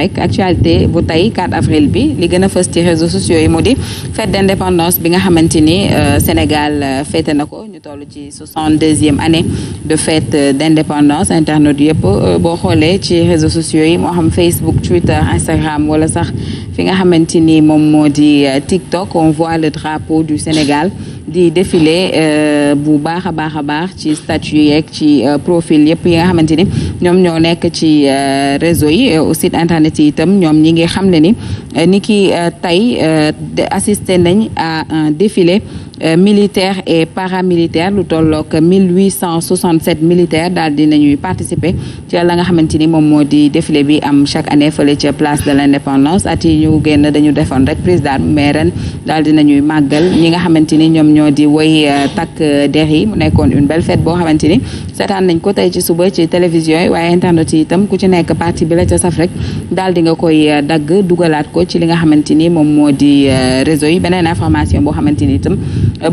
rek actualité bu tey 4 avril bi li gën a fës ci réseaux sociaux yi mu di fête d'indépendance bi nga xamante ni Sénégal fête na ko ñu toll ci 62e année de fête d'indépendance internautes yëpp boo xoolee ci réseaux sociaux yi moo xam Facebook Twitter Instagram wala sax fi nga xamante ni moom moo di TikTok on voit le drapeau du Sénégal di défilé bu baax a baax ci statut yeeg ci profil yëpp yi nga xamante ni ñoom ñoo nekk ci réseau yi au site internet yi itam ñoom ñi ngi xam ne ni ki tey assisté nañ à un défilé militaire et paramilitaire lu tollook 1867 militaires daal di nañuy participer ci la nga xamante ni moom moo di défilé bi am chaque année fële ca place de l'indépendance at yi ñu génn dañu defoon rek prise d'armes mais ren daal di nañuy màggal ñi nga xamante ni ñoom ñoo di woy takk der yi mu nekkoon une belle fête boo xamante ni seetaan nañ ko tey ci suba ci télévision yi waaye internet yi itam ku ci nekk partie bi la ca saf rek daal di nga koy dagg dugalaat ko ci li nga xamante ni moom moo di réseau yi beneen information boo xamante ni itam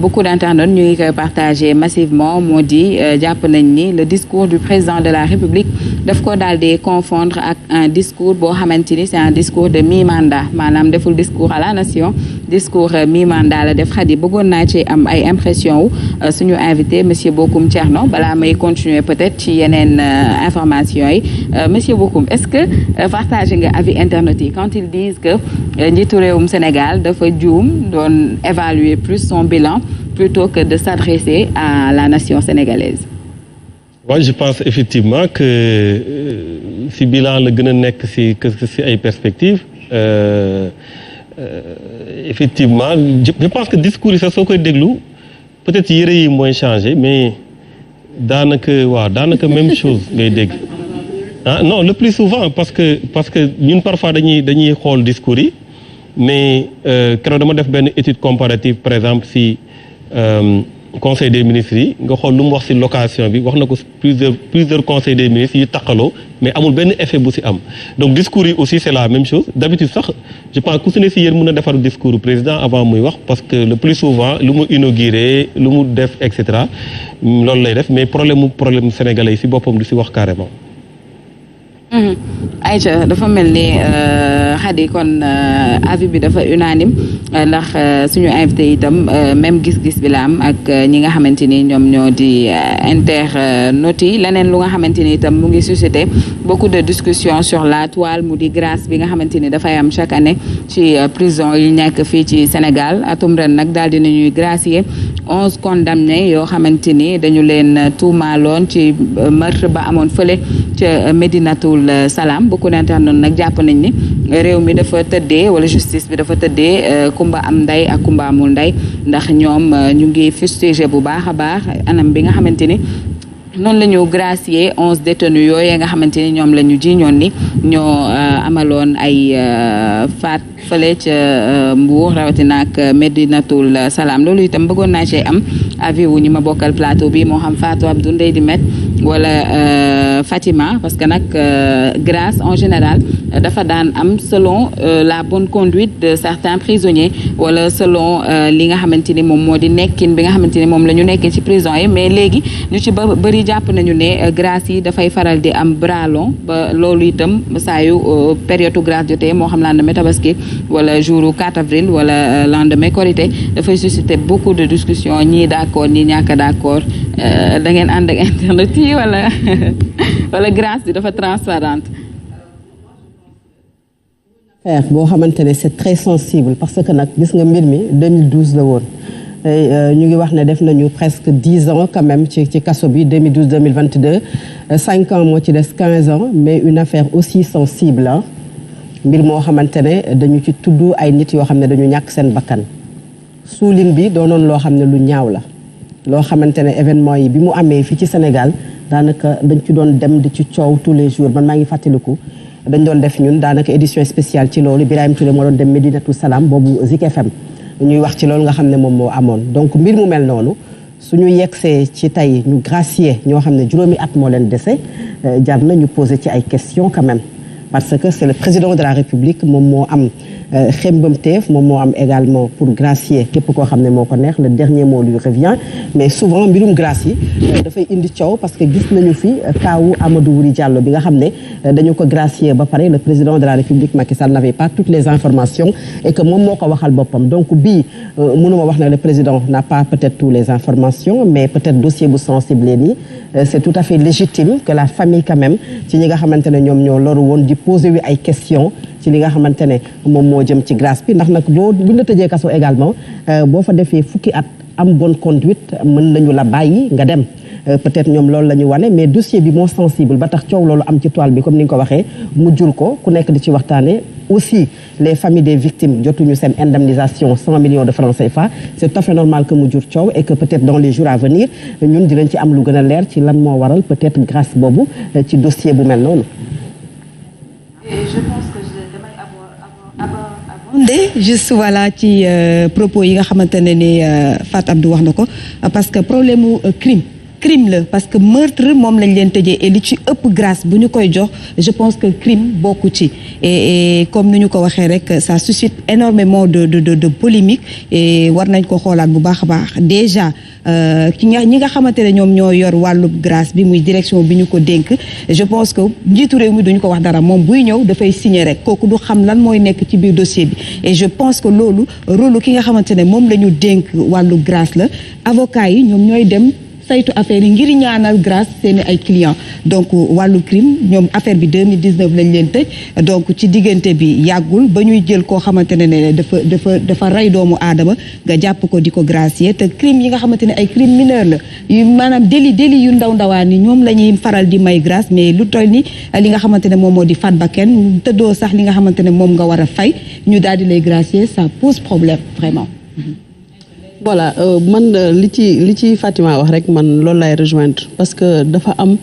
beaucoup d'internautes ñu ngi koy partagé massivement moo di jàpp nañ ni le discours du président de la République daf ko daal di confondre ak un discours boo xamante ni c'est un discours de mi-mandat maanaam deful discours à la nation discours mi-mandat la def xadi bëggoon naa ci am ay impression wu suñu invité monsieur Bocoum Thierno balaa may continuer peut-être ci yeneen information yi monsieur Bocoum est-ce que partagé nga avis internautes yi quand ils disent que njiitu réewum Sénégal dafa juum doon évaluer plus son bilan plutôt que de s'adresser à la nation sénégalaise. Ouais, je pense effectivement que si bilan la gën a nekk si ay perspectives effectivement je pense que discours yi sax soo koy déglu peut-être yëre yi mooy changé mais daanaka même chose ngay dégg ah non le plus souvent parce que ñun parfois dañuy xool discours yi mais keroog dama def benn étude comparative par exemple si conseil des ministres yi nga xool lu mu wax si location bi wax na ko plusieurs conseils des ministres yu taqaloo mais amul benn effet bu si am donc discours yi aussi c'est la même chose d'habitude sax je pense ku si ne si yéen mën a defar discours président avant muy wax parce que le plus souvent lu mu inauguré lu mu def et cetera loolu lay def mais problème sénégalais yi si boppam du si wax carrément. Aïcha dafa mel ni Khady kon avis bi dafa unanime ndax suñu invité itam même gis-gis bi la am ak ñi nga xamante ni ñoom ñoo di internautes yi leneen lu nga xamante ni itam mu ngi suscité beaucoup de discussions sur la toile mu di grâce bi nga xamante ni dafay am chaque année ci prison yi nekk fii ci Sénégal atum ren nag daal di nañuy gracier 11 condamnés yoo xamante ni dañu leen tuumaaloon ci meurtre ba amoon fële ca Médinatoul Salam beaucoup d'internautes nag jàpp nañ ni réew mi dafa tëddee wala justice bi dafa tëddee kumba am nday ak kumba amul nday ndax ñoom ñu ngi fustigé bu baax a baax anam bi nga xamante ni noonu la ñu gracier 11 détenus yooyu nga xamante ni ñoom la ñu jiñoon ni ñoo amaloon ay faat fële ca Mbour rawatina ak Médinatoul Salam loolu itam bëggoon naa ci am avis wu ñi ma bokkal plateau bi moo xam Fatou Abdou Ndeye di met wala Fatima parce que nag grâce en général dafa daan am selon la bonne conduite de certains prisonniers wala selon li nga xamante ni moom moo di nekkin bi nga xamante ni moom la ñu nekkee ci prison yi mais léegi ñu ci bëri jàpp nañu ne grâce yi dafay faral di am bras long ba loolu itam saa yu période grâce jotee moo xam lendemain Tabaski wala jour 4 avril wala lendemain Korité dafay susciter beaucoup de discussions ñii d'accord ñii ñàkk d'accord da ngeen ànd ak internet yi wala grâce bi dafa transparente. boo xamante ne c'est très sensible parce que nag gis nga mbir mi 2012 la woon ñu ngi wax ne def nañu presque 10 ans quand même ci kaso bi 2012 2022 5 ans moo ci des 15 ans mais une affaire aussi sensible ah mbir moo xamante ne dañu ci tudd ay nit yoo xam ne dañu ñàkk seen bakkan suulin bi doonoon loo xam ne lu ñaaw la loo xamante ne événement yi bi mu amee fii ci Sénégal daanaka dañ ci doon dem di ci coow tous les jours man maa ngi fàttaliku dañ doon def ñun daanaka édition spéciale ci loolu Birahim Touré moo doon dem Médinatoul Salam boobu Zik FM ñuy wax ci loolu nga xam ne moom moo amoon donc mbir mu mel noonu suñu yegsee ci tey ñu gracier ñoo xam ne juróomi at moo leen dese jar na ñu poser ci ay questions quand même parce que c'est le président de la République moom moo am xembamteef moom moo am également pour gracier képp koo xam ne moo ko neex, le dernier mot lui revient. Mais souvent mbirum grâce yi dafay indi coow parce que gis nañu fi kaawu Amadou Wuri Diallo bi nga xam ne dañu ko gracier ba pare, le président de la République Macky Sall n'avait pas toutes les informations et que moom moo ko waxal boppam. Donc bii mënuma wax ne le président n'a pas peut-être toutes les informations, mais peut-être dossier bu sensible nii c'est tout à fait légitime que la famille quand même ci ñi nga xamante ne ñoom ñoo loru woon di poser wi ay questions ci li nga xamante ne moom moo jëm ci grâce bi. Ndax nag buñ la tëjee kaso également boo fa defee fukki at am bonne conduite mën nañu la bàyyi nga dem. Peut-être ñoom loolu la ñu wane, mais dossier bi moo sensible ba tax coow loolu am ci toile bi comme ni nga ko waxee mu jur ko ku nekk di ci waxtaane. Aussi les familles des victimes jotuñu seen indemnisation 100 millions de francs CFA. C'est tout à fait normal que mu jur coow et que peut-être dans les jours à venir ñun dinañ ci am lu gën a leer ci lan moo waral peut-être grâce boobu ci dossier bu mel noonu. Je pense que damay abonder juste voilà ci propos yi nga xamante ne ni Fatou Abdou wax na ko parce que problème mu crime la parce que meurtre moom lañ leen tëjee et li ci ëpp grâce bu ñu koy jox je pense que crime bokku ci et comme ni ñu ko waxee rek ça suscite énormément de polémique et war nañ ko xoolaat bu baax a baax déjà ñi nga xamante ne ñoom ñoo yor wàllu grâce bi muy direction bi ñu ko dénk je pense que njiitu réew mi duñu ko wax dara moom buy ñëw dafay signer rek kooku du xam lan mooy nekk ci biir dossier bi et je pense que loolu rôle ki nga xamante ne moom la ñu dénk wàllu grâce la avocat yi ñoom ñooy dem saytu affaire yi ngir ñaanal grâce seeni ay clients donc wàllu crime ñoom affaire bi 2019 lañ leen tëj donc ci diggante bi yàggul ba ñuy jël koo xamante ne dafa rey doomu aadama nga jàpp ko di ko gracier te crime yi nga xamante ne ay crime mineur la yu maanaam délit yu ndawaan ni ñoom la ñuy faral di may grâce mais lu toll ni li nga xamante ne moom moo di faat bakkan tëddoo sax li nga xamante ne moom nga war a fay ñu daal di lay gracier ça pose problème vraiment. Voilà man li ci Fatima wax rek man loolu lay rejoindre parce que dafa am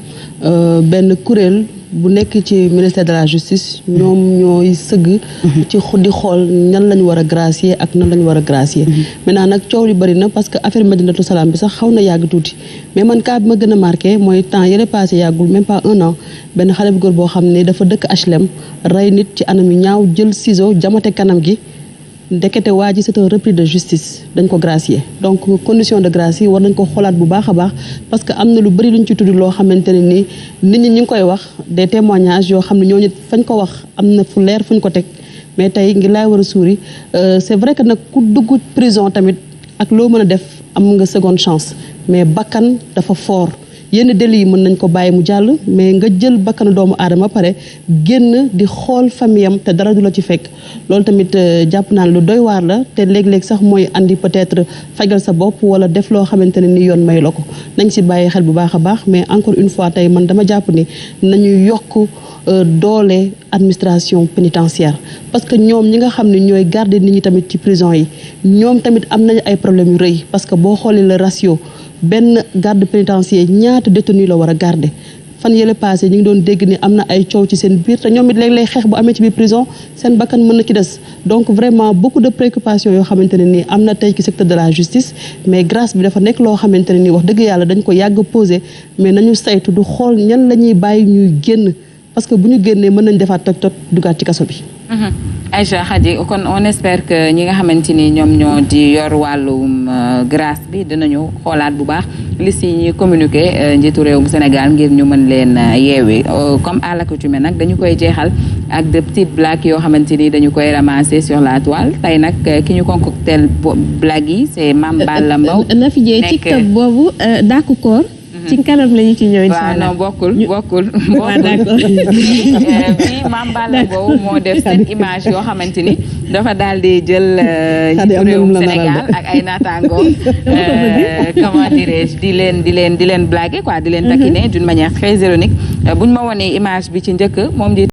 benn kuréel bu nekk ci ministère de la justice ñoom ñooy sëgg ci di xool ñan lañu war a gracier ak nan lañu war a gracier maintenant nag coow li bëri na parce que affaire Madinatu Salaam bi sax xaw na yàgg tuuti mais man cas bi ma gën a marqué mooy temps yële passé yàggul même pas 1 an benn xale bu góor boo xam ne dafa dëkk HLM rey nit ci anam yu ñaaw jël ciseau jamate kanam gi ndekete waa ji c'est un repris de justice dañ ko gracier donc condition de grâce yi war nañ ko xoolaat bu baax a baax parce que am na lu bëri luñ ci tudd loo xamante ne nii nit ñi ngi koy wax des témoignages yoo xam ne ñooñu fañ ko wax am na fu leer fuñ ko teg mais tey ngir laay war a suuri c'est vrai que nag ku dugg prison tamit ak loo mën a def am nga seconde chance mais bakkan dafa fort yenn délits yi mën nañ ko bàyyi mu jàll mais nga jël bakkanu doomu aadama pare génn di xool famille am te dara du la ci fekk loolu tamit jàpp naa lu doy waar la te léeg-léeg sax mooy andi peut-être fajal sa bopp wala def loo xamante ne ni yoon may la ko nañ si bàyyi xel bu baax a baax mais encore une fois tey man dama jàpp ni nañu yokk doole administration pénitentiaire parce que ñoom ñi nga xam ne ñooy garder nit ñi tamit ci prison yi ñoom tamit am nañu ay problèmes yu rëy parce que boo xoolee le ratio benn garde pénitentiaire ñaata détenu la war a garder fan yële passé ñu ngi doon dégg ni am na ay coow ci seen biir te ñoom it léeg-léeg xeex bu amee ci biir prison seen bakkan mën na ci des donc vraiment beaucoup de préoccupations yoo xamante ne nii am na tey ci secteur de la justice mais grâce bi dafa nekk loo xamante ne nii wax dëgg yàlla dañ ko yàgg posé mais nañu saytu du xool ñan la ñuy bàyyi ñuy génn parce que bu ñu génnee mën nañ defaat toj dugaat ci kaso bi. Aïcha Khady kon on espère que ñi nga xamante ni ñoom ñoo di yor wàllum grâce bi dinañu xoolaat bu baax liste yi ñuy communiqué njiitu réewum Sénégal ngir ñu mën leen yeewi comme à l'accoutumée nag dañu koy jeexal ak de petites blagues yoo xamante ni dañu koy ramasser sur la toile tey nag ki ñu concoctel blagues yi c'est Mame Balla Mbow. na fi jee TikTok boobu dàkku koor ci kanam la ñu ci ñëw incha allah non bokkul d'accord fii Mame Balla Mbow moo def seen image yoo xamante ni dafa daal di jël njiitu réewum Sénégal ak ay naataangoom comment dirais-je di leen blaguer quoi di leen taquiner d'une manière très ironique buñ ma wonee image bi ci njëkk moom